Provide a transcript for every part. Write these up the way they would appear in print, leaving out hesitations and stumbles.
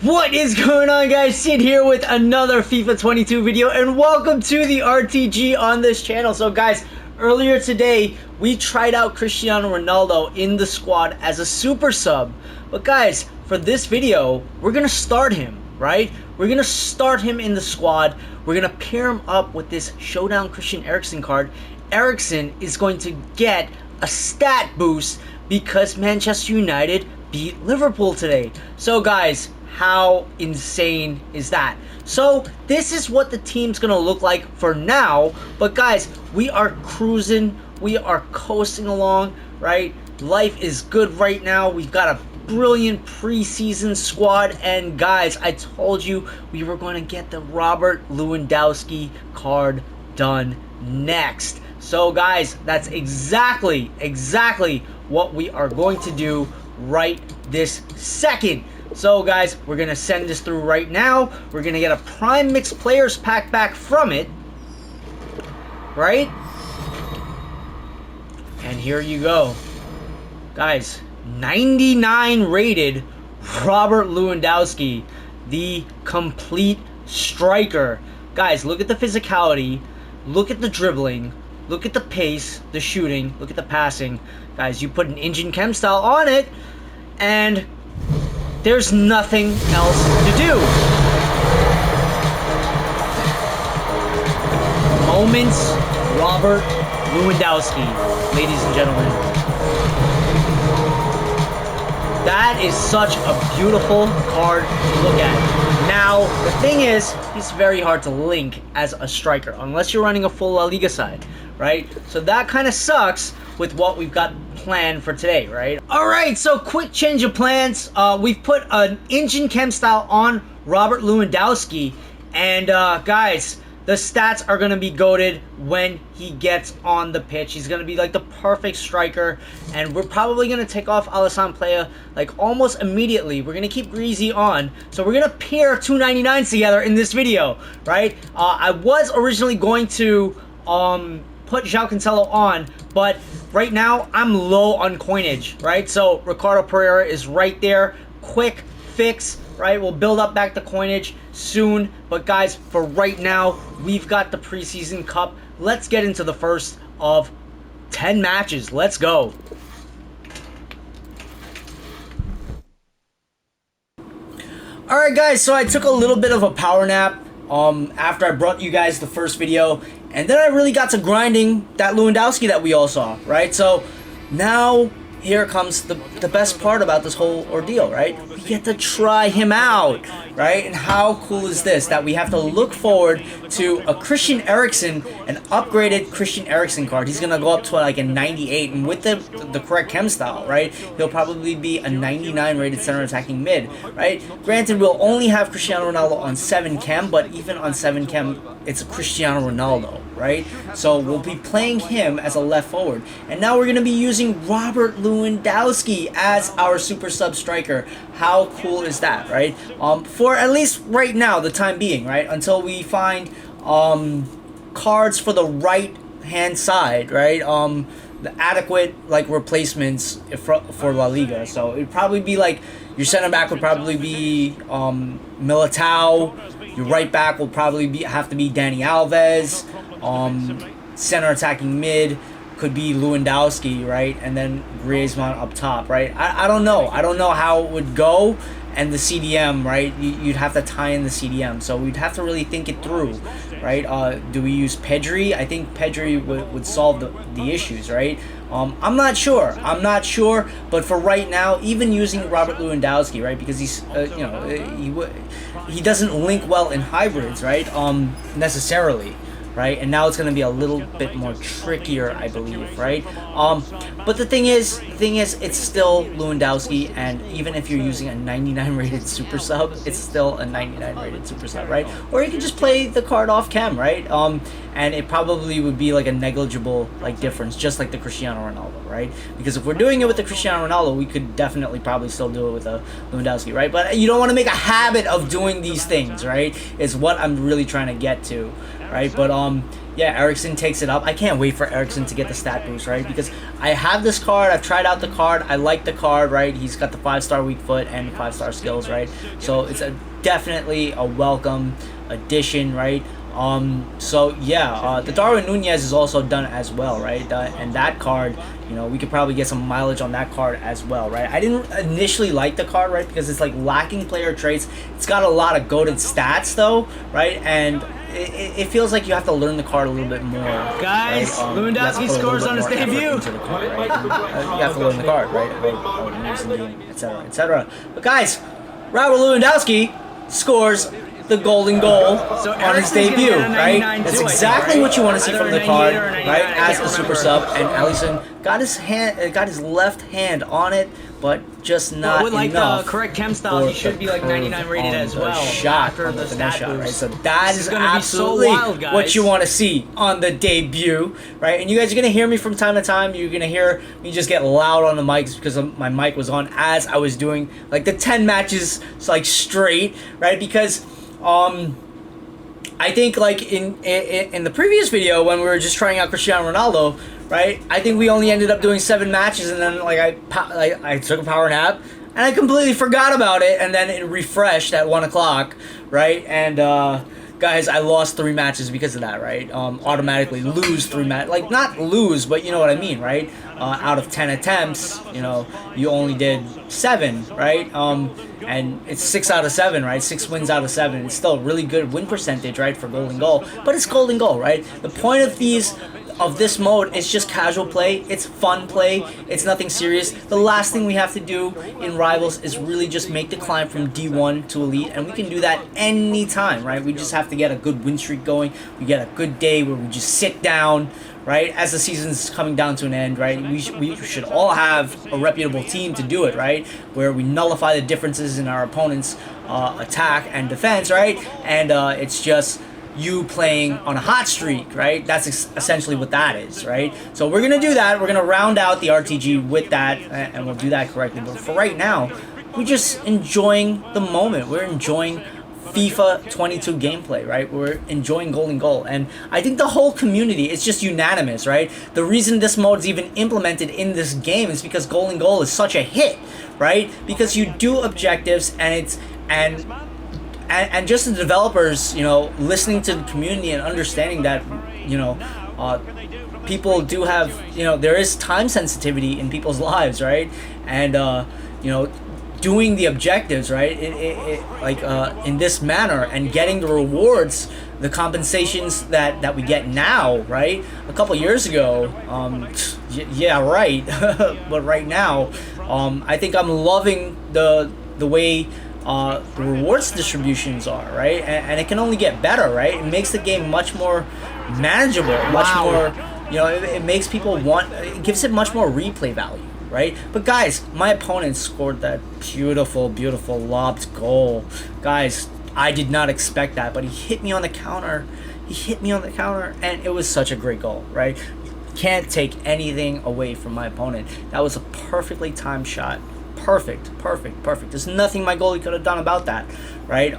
What is going on, guys? Sid here with another FIFA 22 video, and welcome to the RTG on this channel. So guys, earlier today we tried out Cristiano Ronaldo in the squad as a super sub, but guys, for this video we're gonna start him, right? We're gonna start him in the squad. We're gonna pair him up with this Showdown Christian Eriksen card. Eriksen is going to get a stat boost because Manchester United beat Liverpool today. So guys, how insane is that? So this is what the team's gonna look like for now, but guys, we are cruising, we are coasting along, right? Life is good right now. We've got a brilliant preseason squad, and guys, I told you we were going to get the Robert Lewandowski card done next. So guys, that's exactly what we are going to do right this second. So guys, we're gonna send this through right now. We're gonna get a prime mixed players pack back from it, right? And here you go, guys. 99 rated Robert Lewandowski, the complete striker. Guys, look at the physicality, look at the dribbling, look at the pace, the shooting, look at the passing. Guys, you put an engine chem style on it, and there's nothing else to do. Moments Robert Lewandowski, ladies and gentlemen. That is such a beautiful card to look at. Now, the thing is, he's very hard to link as a striker, unless you're running a full La Liga side, right? So that kind of sucks with what we've got planned for today, right? Alright, so quick change of plans. We've put an engine chem style on Robert Lewandowski, and guys, the stats are going to be goated when he gets on the pitch. He's going to be like the perfect striker, and we're probably going to take off Alassane Plea like almost immediately. We're going to keep Greasy on, so we're going to pair 299s together in this video, right? I was originally going to put João Cancelo on, but right now I'm low on coinage, right? So Ricardo Pereira is right there. Quick fix, right? We'll build up back the coinage soon, but guys, for right now, we've got the preseason cup. Let's get into the first of 10 matches. Let's go. Alright guys, so I took a little bit of a power nap after I brought you guys the first video, and then I really got to grinding that Lewandowski that we all saw, right? So now here comes the best part about this whole ordeal, right? We get to try him out, right? And how cool is this, that we have to look forward to a Christian Eriksen, an upgraded Christian Eriksen card. He's gonna go up to like a 98, and with the correct chem style, right, he'll probably be a 99 rated center attacking mid, right? Granted, we'll only have Cristiano Ronaldo on 7 chem, but even on 7 chem, it's a Cristiano Ronaldo, right? So we'll be playing him as a left forward, and now we're gonna be using Robert Lewandowski as our super sub striker. How cool is that, right? For at least right now, the time being, right, until we find cards for the right hand side, right? The adequate like replacements for La Liga. So it'd probably be like your center back would probably be Militao. Your right back will probably have to be Dani Alves. Center attacking mid could be Lewandowski, right? And then Griezmann up top, right? I don't know. I don't know how it would go. And the CDM, right? You'd have to tie in the CDM. So we'd have to really think it through, right? Do we use Pedri? I think Pedri would solve the issues, right? I'm not sure. But for right now, even using Robert Lewandowski, right? Because he's, you know, he doesn't link well in hybrids, right? Necessarily. Right, and now it's going to be a little bit more trickier, I believe, right? But the thing is, it's still Lewandowski, and even if you're using a 99 rated super sub, it's still a 99 rated super sub, right? Or you can just play the card off chem, right? And it probably would be like a negligible like difference, just like the Cristiano Ronaldo, right? Because if we're doing it with the Cristiano Ronaldo, we could definitely probably still do it with a Lewandowski, right? But you don't want to make a habit of doing these things, right? Is what I'm really trying to get to. right? But yeah, Ericsson takes it up. I can't wait for Ericsson to get the stat boost, right? Because I have this card. I've tried out the card. I like the card, right? He's got the 5-star weak foot and 5-star skills, right? So it's definitely a welcome addition, right? So yeah, the Darwin Nunez is also done as well, right? And that card, you know, we could probably get some mileage on that card as well, right? I didn't initially like the card, right? Because it's like lacking player traits. It's got a lot of goated stats though, right? And it feels like you have to learn the card a little bit more. Guys, right? Lewandowski scores on his debut. Card, right? You have to learn the card, right? Etc. Etc. But guys, Robert Lewandowski scores the golden goal on his debut, right? That's exactly what you want to see from the card, right? As a super sub, and Alisson got his left hand on it, but just not with like enough. The correct chem style, he should be like 99 rated as well. Shot after on the stat shot, boost. right? So that is absolutely so wild, what you want to see on the debut, right? And you guys are gonna hear me from time to time. You're gonna hear me just get loud on the mics because my mic was on as I was doing like the 10 matches like straight, right? Because I think like in the previous video when we were just trying out Cristiano Ronaldo, right? I think we only ended up doing 7 matches, and then like I took a power nap and I completely forgot about it, and then it refreshed at 1 o'clock, right? And guys, I lost 3 matches because of that, right? Automatically lose 3 matches, like not lose, but you know what I mean, right? Out of 10 attempts, you know, you only did 7, right? And it's 6 out of 7, right? 6 wins out of 7. It's still a really good win percentage, right, for golden goal. But it's golden goal, right? The point of this mode is just casual play. It's fun play. It's nothing serious. The last thing we have to do in Rivals is really just make the climb from D1 to Elite, and we can do that anytime, right? We just have to get a good win streak going. We get a good day where we just sit down, right? As the season's coming down to an end, right? We should all have a reputable team to do it, right? Where we nullify the differences in our opponent's attack and defense, right? And it's just you playing on a hot streak, right? That's essentially what that is, right? So we're gonna do that. We're gonna round out the RTG with that, and we'll do that correctly. But for right now, we're just enjoying the moment. We're enjoying FIFA 22 gameplay, right? We're enjoying golden goal, and I think the whole community is just unanimous, right? The reason this mode is even implemented in this game is because golden goal is such a hit, right? Because you do objectives, and just the developers, you know, listening to the community and understanding that, you know, people do have, you know, there is time sensitivity in people's lives, right? And you know, doing the objectives, right, in this manner and getting the rewards, the compensations that we get now, right? A couple years ago, yeah, right. But right now, I think I'm loving the way the rewards distributions are, right? And it can only get better, right? It makes the game much more manageable, much more, you know, it makes people want, it gives it much more replay value, right? But guys, my opponent scored that beautiful, beautiful lobbed goal. Guys, I did not expect that, but he hit me on the counter. He hit me on the counter, and it was such a great goal, right? Can't take anything away from my opponent. That was a perfectly timed shot. Perfect, perfect, perfect. There's nothing my goalie could have done about that, right?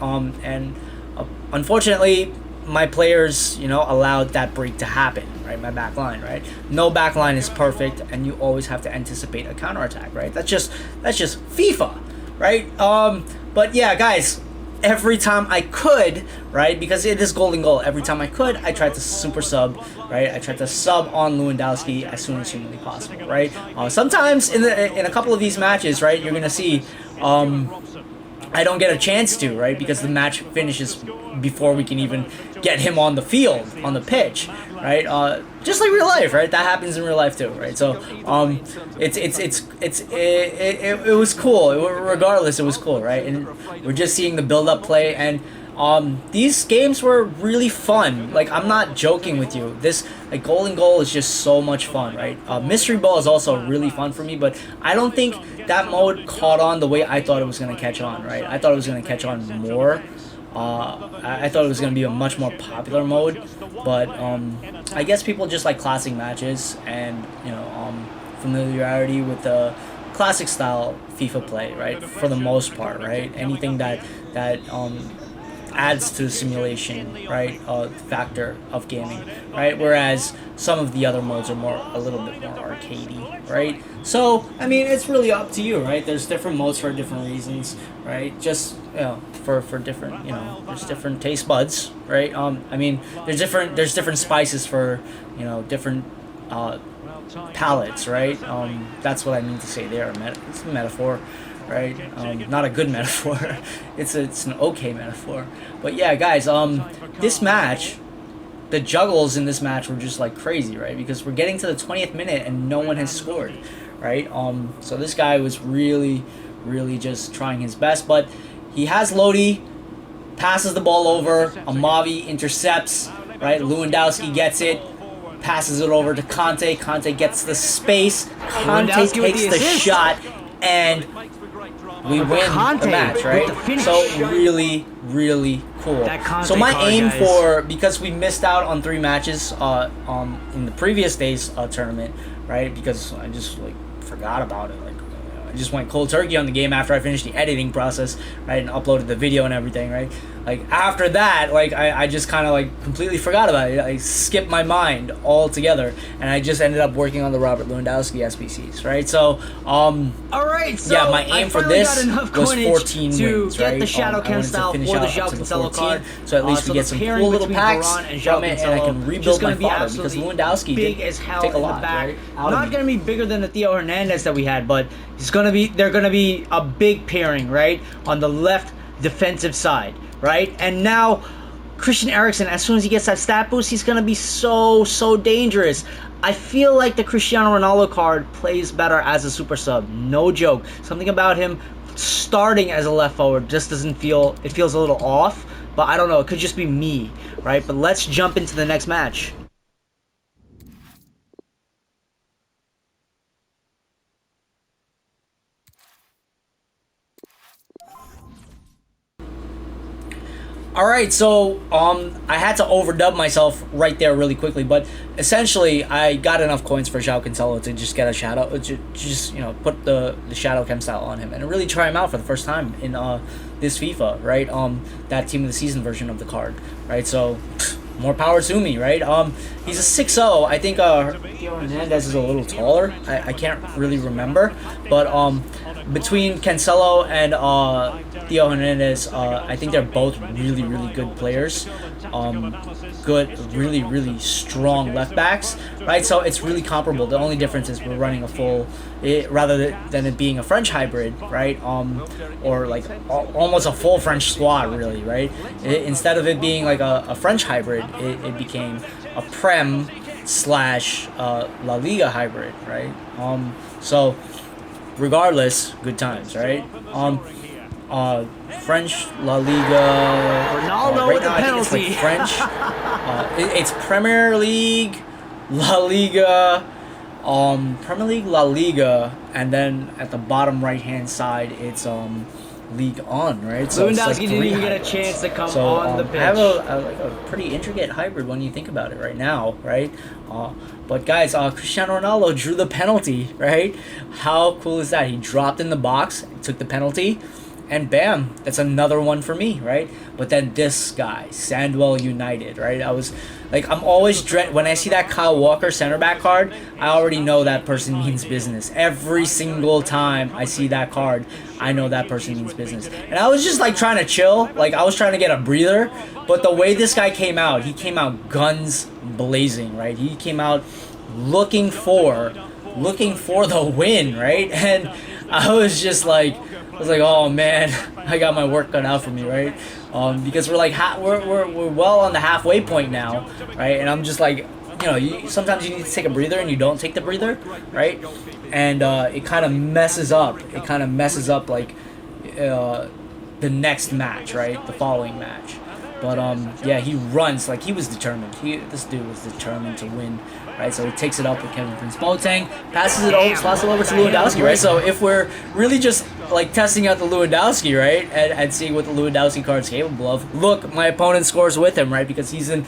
Unfortunately, my players, you know, allowed that break to happen, right? My back line, right? No back line is perfect, and you always have to anticipate a counterattack, right? That's just FIFA, right? But yeah, guys, every time I could, right, because it is golden goal, every time I could, I tried to super sub, right? I tried to sub on Lewandowski as soon as humanly possible, right? Sometimes in a couple of these matches, right, you're gonna see I don't get a chance to, right, because the match finishes before we can even get him on the field, on the pitch, right? Just like real life, right? That happens in real life too, right? So it was cool. Regardless, it was cool, right? And we're just seeing the build-up play, and these games were really fun. Like, I'm not joking with you. This, like, golden goal is just so much fun, right? Mystery ball is also really fun for me, but I don't think that mode caught on the way I thought it was gonna catch on, right? I thought it was gonna catch on more. I thought it was going to be a much more popular mode, but I guess people just like classic matches and, you know, familiarity with the classic style FIFA play, right? For the most part, right? Anything that adds to the simulation, right, factor of gaming, right? Whereas some of the other modes are a little bit more arcadey, right? So I mean, it's really up to you, right? There's different modes for different reasons, right? Just for different, there's different taste buds, right? I mean, there's different spices for, different palates, right? That's what I mean to say there. It's a metaphor, right? Not a good metaphor. It's an okay metaphor. But yeah, guys, this match, the juggles in this match were just like crazy, right? Because we're getting to the 20th minute and no one has scored, right? So this guy was really just trying his best, but he has Lodi, passes the ball over, Amavi intercepts, right? Lewandowski gets it, passes it over to Kante. Kante gets the space. Kante takes the shot, and we win the match, right? So really cool. So my aim because we missed out on 3 matches in the previous day's tournament, right? Because I just forgot about it. I just went cold turkey on the game after I finished the editing process, right, and uploaded the video and everything, right? After that, I just kind of completely forgot about it. I skipped my mind altogether, and I just ended up working on the Robert Lewandowski SBCs, right? So, all right, so yeah, my aim for this was 14 to wins, get right? the Shadow Cam style for the João Cancelo card. So at least we get some cool little packs from it, and I can rebuild my fodder, because Lewandowski big did as hell take a in lot, the back. right? Not gonna be bigger than the Theo Hernandez that we had, but they're gonna be a big pairing, right, on the left defensive side, right? And now Christian Eriksen, as soon as he gets that stat boost, he's gonna be so dangerous. I feel like the Cristiano Ronaldo card plays better as a super sub. No joke. Something about him starting as a left forward just doesn't feel. It feels a little off, but I don't know. It could just be me, right? But let's jump into the next match. Alright, so I had to overdub myself right there really quickly, but essentially I got enough coins for João Cancelo to just get a shadow, just put the shadow chem style on him and really try him out for the first time in this FIFA, right? That team of the season version of the card, right? So more power to me, right? He's a 6'0". I think Theo Hernandez is a little taller. I can't really remember, but between Cancelo and Theo Hernandez, I think they're both really good players. Really strong left backs, right? So it's really comparable. The only difference is we're running a full, rather than it being a French hybrid, right? Or almost a full French squad, really, right? Instead of it being like a French hybrid, it became a Prem / La Liga hybrid, right? So regardless, good times, right? French La Liga. Ronaldo right with now, the penalty. I think it's French. It's Premier League, La Liga, Premier League, La Liga, and then at the bottom right hand side, it's League On, right? So Lewandowski didn't even get a chance to come on the pitch. I have a pretty intricate hybrid when you think about it right now, right? But guys, Cristiano Ronaldo drew the penalty, right? How cool is that? He dropped in the box, took the penalty, and bam, that's another one for me, right? But then this guy, Sandwell United, right? I'm always when I see that Kyle Walker center back card, I already know that person means business. Every single time I see that card, I know that person means business. And I was just trying to chill, I was trying to get a breather, but the way this guy came out, he came out guns blazing, right? He came out looking for the win, right? And I was just oh man, I got my work cut out for me, right? Because we're we're well on the halfway point now, right? And I'm just sometimes you need to take a breather and you don't take the breather, right? And it kind of messes up. It kind of messes up the next match, right? The following match. But yeah, he runs he was determined. This dude was determined to win, right? So he takes it up with Kevin Prince Boateng, passes it over to Lewandowski, right? So if we're really just testing out the Lewandowski, right, and seeing what the Lewandowski card's capable of, look, my opponent scores with him, right? Because he's in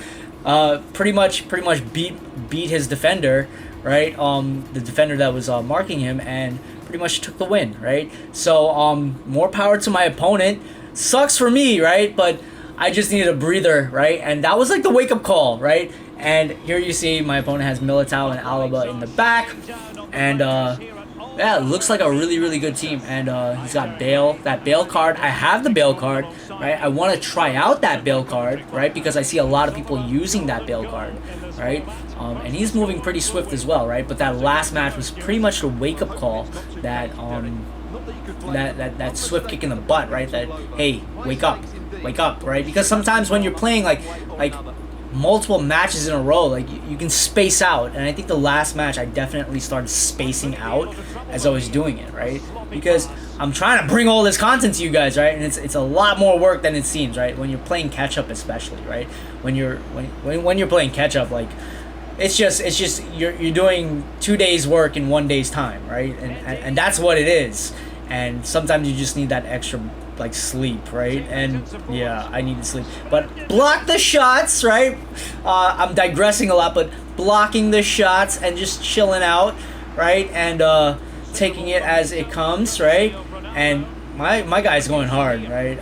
pretty much beat his defender, right? The defender that was marking him, and pretty much took the win, right? So more power to my opponent. Sucks for me, right? But I just needed a breather, right? And that was like the wake-up call, right? And here you see my opponent has Militao and Alaba in the back. And yeah, it looks like a really, really good team. And he's got Bale, that Bale card. I have the Bale card, right? I want to try out that Bale card, right? Because I see a lot of people using that Bale card, right? And he's moving pretty swift as well, right? But that last match was pretty much the wake-up call that that swift kick in the butt, right? That, hey, wake up, right? Because sometimes when you're playing like multiple matches in a row, like you can space out, and I think the last match I definitely started spacing out as I was doing it, right? Because I'm trying to bring all this content to you guys, right? And it's a lot more work than it seems, right? When you're playing catch up, especially, right? When you're playing catch up, like it's just you're doing 2 days work in 1 day's time, right? And that's what it is. And sometimes you just need that extra like sleep, right? And yeah, I need to sleep. But block the shots, right? I'm digressing a lot, but blocking the shots and just chilling out, right? And taking it as it comes, right? And my guy's going hard, right?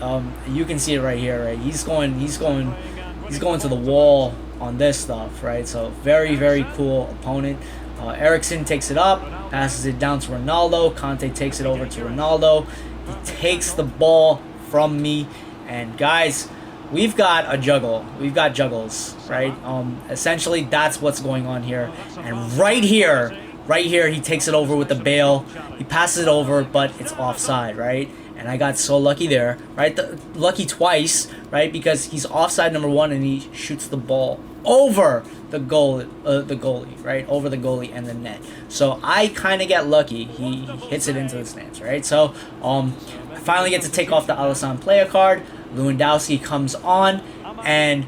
You can see it right here, right? He's going to the wall on this stuff, right? So very, very cool opponent. Eriksen takes it up, passes it down to Ronaldo. Kante takes it over to Ronaldo. He takes the ball from me, and guys, we've got a juggle. We've got juggles, right? Essentially, that's what's going on here. And right here, he takes it over with the Bale. He passes it over, but it's offside, right? And I got so lucky there, right? Lucky twice, right? Because he's offside number one, and he shoots the ball over the goalie, right? Over the goalie and the net. So I kind of get lucky. He hits it into the stands, right? So I finally get to take off the Alisson player card. Lewandowski comes on, and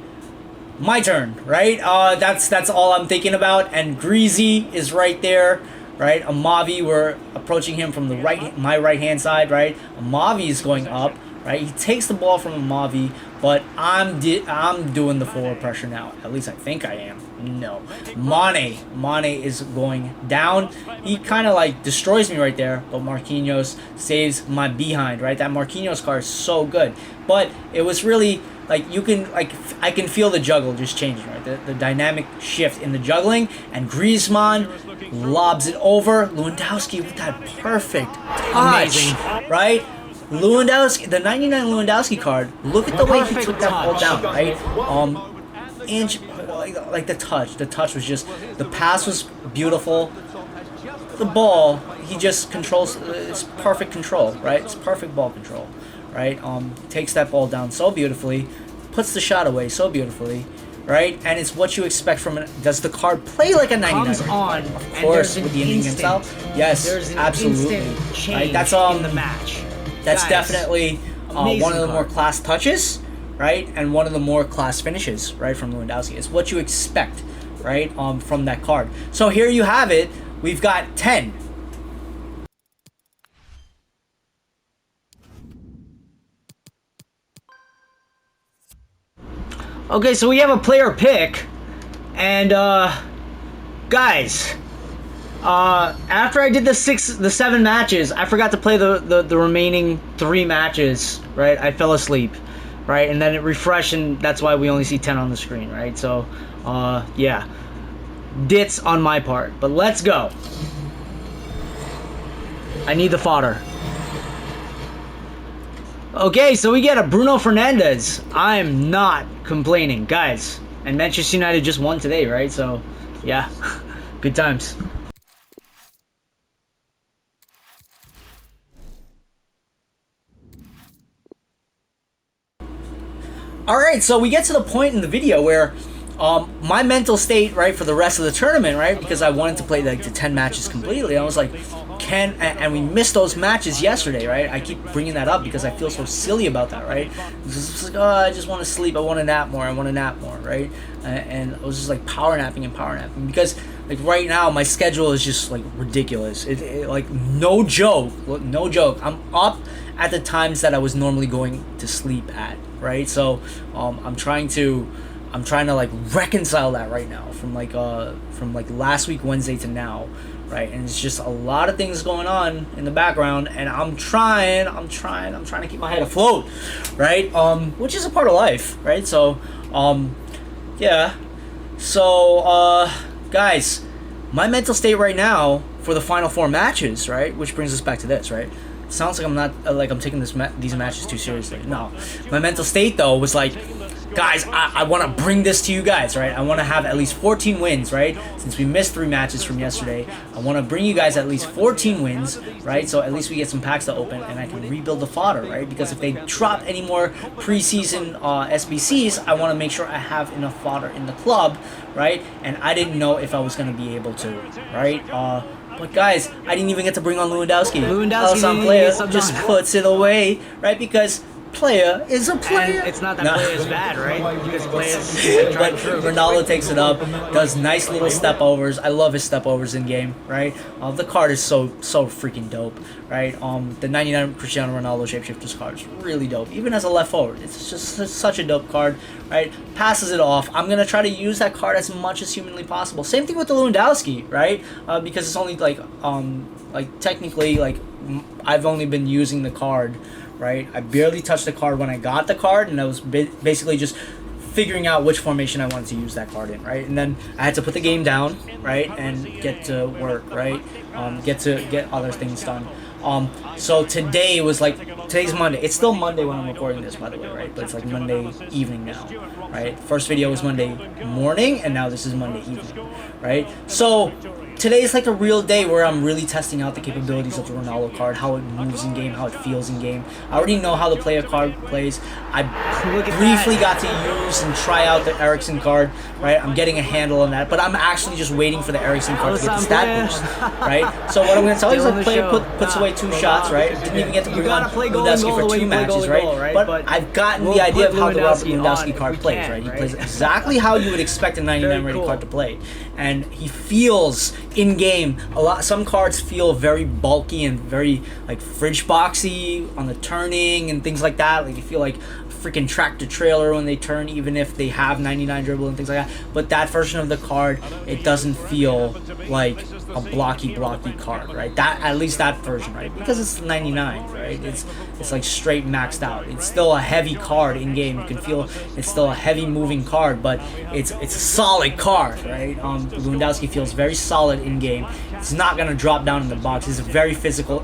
my turn, right? That's all I'm thinking about. And Greasy is right there, right? Amavi, we're approaching him from the my right hand side, right? Amavi is going up, right? He takes the ball from Amavi, but I'm doing the forward pressure now. At least I think I am. No, Mane is going down. He kind of like destroys me right there, but Marquinhos saves my behind, right? That Marquinhos card is so good, but it was really like I can feel the juggle just changing, right? The dynamic shift in the juggling, and Griezmann lobs it over. Lewandowski with that perfect touch, right? Lewandowski, the 99 Lewandowski card. Look at the way he took that ball down, right? Like the touch was just, the pass was beautiful. The ball, he just controls. It's perfect control, right? It's perfect ball control, right? Takes that ball down so beautifully, puts the shot away so beautifully, right? And it's what you expect from it. Does the card play like a 99? Comes on, of course, with the ending style. Yes, there's an absolutely. instant change Right? That's in the match. That's Guys, definitely one of the more card. class touches, right? And one of the more class finishes, right, from Lewandowski. It's what you expect, right, from that card. So here you have it. We've got 10. Okay, so we have a player pick, and guys, after I did the 7 matches, I forgot to play the remaining 3 matches, right? I fell asleep, right? And then it refreshed, and that's why we only see 10 on the screen, right? So, yeah. Dits on my part, but let's go. I need the fodder. Okay, so we get a Bruno Fernandes. I'm not complaining, guys. And Manchester United just won today, right? So, yeah, good times. Alright, so we get to the point in the video where my mental state, right, for the rest of the tournament, right, because I wanted to play like the 10 matches completely. I was like, and we missed those matches yesterday, right? I keep bringing that up because I feel so silly about that, right? It's just like, oh, I just want to sleep. I want to nap more. right? And I was just like power napping because like right now my schedule is just like ridiculous. It like no joke. I'm up at the times that I was normally going to sleep at, right? So I'm trying to like reconcile that right now from like last week Wednesday to now, right? And it's just a lot of things going on in the background, and I'm trying to keep my head afloat, right? Which is a part of life, right? So, yeah. So, guys, my mental state right now for the final 4 matches, right? Which brings us back to this, right? Sounds like I'm not I'm taking these matches too seriously. No, my mental state though was like, guys, I want to bring this to you guys, right? I want to have at least 14 wins, right? Since we missed 3 matches from yesterday, I want to bring you guys at least 14 wins, right? So at least we get some packs to open and I can rebuild the fodder, right? Because if they drop any more preseason SBCs, I want to make sure I have enough fodder in the club, right? And I didn't know if I was going to be able to, right? But guys, I didn't even get to bring on Lewandowski. Lewandowski Plea just puts it away, right? Because Plea is a player. And it's not that Plea is bad, right? Because Plea is but Ronaldo takes it up, does nice little step overs. I love his step overs in game, right? The card is so freaking dope, right? The 99 Cristiano Ronaldo Shapeshifters card is really dope, even as a left forward. It's just such a dope card, right? Passes it off. I'm gonna try to use that card as much as humanly possible. Same thing with the Lewandowski, right? Because it's only like technically like I've only been using the card. Right, I barely touched the card when I got the card, and I was basically just figuring out which formation I wanted to use that card in, right? And then I had to put the game down, right, and get to work, right? Get other things done. So today was today's Monday. It's still Monday when I'm recording this, by the way, right? But it's like Monday evening now, right? First video was Monday morning, and now this is Monday evening, right? So today is like a real day where I'm really testing out the capabilities of the Ronaldo card, how it moves in game, how it feels in game. I already know how the player card plays. I briefly got to use and try out the Eriksen card, right? I'm getting a handle on that, but I'm actually just waiting for the Eriksen card to get the stat boost, right? So what I'm going to tell you is that player puts away 2 shots, right? Didn't even get to bring on Lewandowski for 2 matches, right? But I've gotten the idea of how the Robert Lewandowski card plays, right? He plays exactly how you would expect a 99 rated card to play, and he feels in game some cards feel very bulky and very like fridge boxy on the turning and things like that. Like you feel like a freaking tractor trailer when they turn, even if they have 99 dribble and things like that. But that version of the card, it doesn't feel like a blocky card, right? That, at least that version, right? Because it's 99, right? It's like straight maxed out. It's still a heavy card in game. You can feel it's still a heavy moving card, but it's a solid card, right? Lewandowski feels very solid in game. It's not gonna drop down in the box. It's a very physical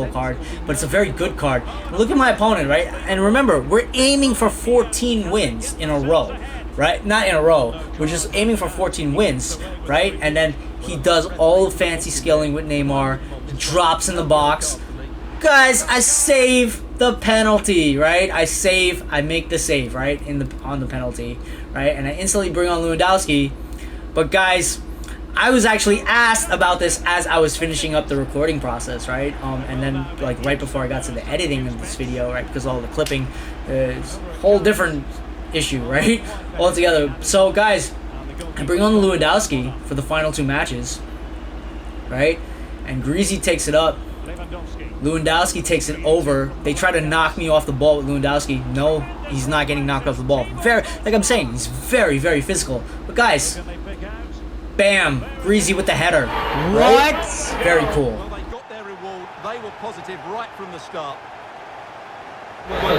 card, but it's a very good card. Look at my opponent, right? And remember, we're aiming for 14 wins in a row, right? Not in a row. We're just aiming for 14 wins, right? And then he does all the fancy scaling with Neymar, drops in the box. Guys, I save the penalty, right? I make the save, right? On the penalty, right? And I instantly bring on Lewandowski. But guys, I was actually asked about this as I was finishing up the recording process, right? And then like right before I got to the editing of this video, right? Because all the clipping is a whole different issue, right? Altogether. So guys, I bring on Lewandowski for the final 2 matches, right? And Greasy takes it up. Lewandowski takes it over. They try to knock me off the ball with Lewandowski. No, he's not getting knocked off the ball. Like I'm saying, he's very physical. But guys, bam, Greasy with the header. What? Right? Very cool. They got their reward. They were positive right from the start.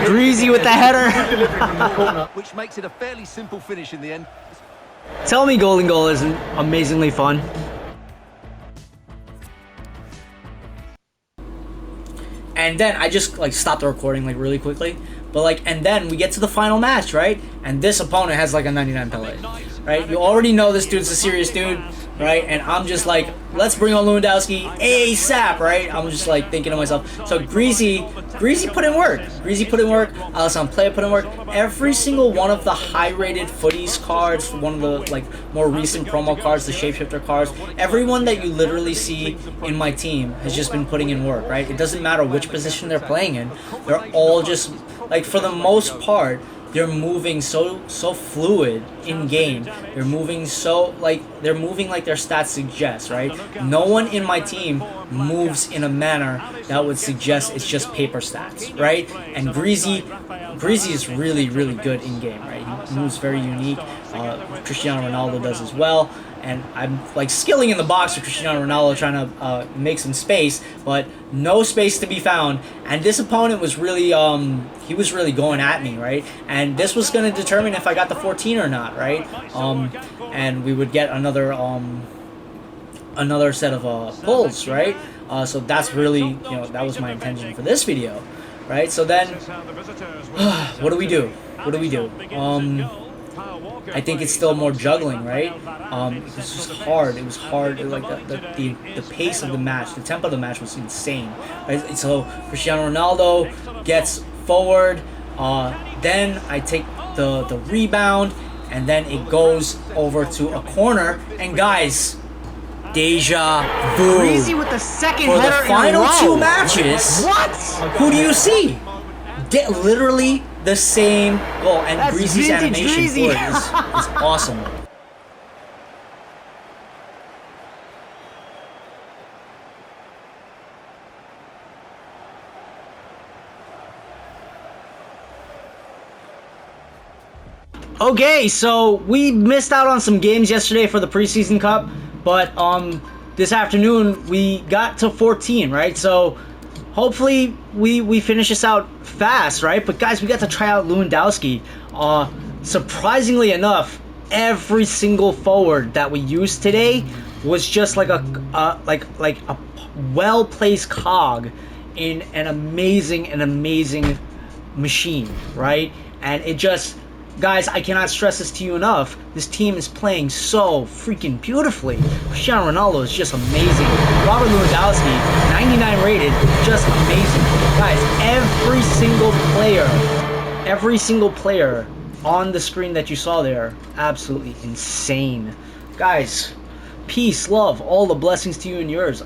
Greasy with the header. Which makes it a fairly simple finish in the end. Tell me Golden Goal isn't amazingly fun. And then I just like stopped the recording like really quickly. But like, and then we get to the final match, right? And this opponent has like a 99 Pelé, right? You already know this dude's a serious dude, right? And I'm just like, let's bring on Lewandowski ASAP, right? I'm just like thinking to myself. So Greasy put in work. Greasy put in work. Plea put in work. Every single one of the high-rated Futties cards, one of the like more recent promo cards, the Shapeshifter cards, everyone that you literally see in my team has just been putting in work, right? It doesn't matter which position they're playing in. They're all just like, for the most part, they're moving so fluid in game. They're moving like their stats suggest, right? No one in my team moves in a manner that would suggest it's just paper stats, right? And Greasy Greasy is really, really good in game, right? He moves very unique. Cristiano Ronaldo does as well. And I'm like skilling in the box with Cristiano Ronaldo, trying to make some space, but no space to be found. And this opponent was really, he was really going at me, right? And this was going to determine if I got the 14 or not, right? And we would get another set of pulls, right? So that's really, that was my intention for this video, right? So then, what do we do? What do we do? I think it's still more juggling, right? It was just hard. It was hard. Like the pace of the match, the tempo of the match was insane. Right? So Cristiano Ronaldo gets forward. Then I take the rebound, and then it goes over to a corner. And guys, deja vu. Greasy with the second For the header final in a row. 2 matches, What? who do you see? Literally the same goal, and That's Greasy's vintage animation Greasy. for it is awesome. Okay, so we missed out on some games yesterday for the preseason cup, but this afternoon we got to 14, right? So hopefully we finish this out fast, right? But guys, we got to try out Lewandowski. Surprisingly enough, every single forward that we used today was just like a well-placed cog in an amazing machine, right? And it just, guys, I cannot stress this to you enough. This team is playing so freaking beautifully. Cristiano Ronaldo is just amazing. Robert Lewandowski, 99 rated, just amazing. Guys, every single player on the screen that you saw there, absolutely insane. Guys, peace, love, all the blessings to you and yours.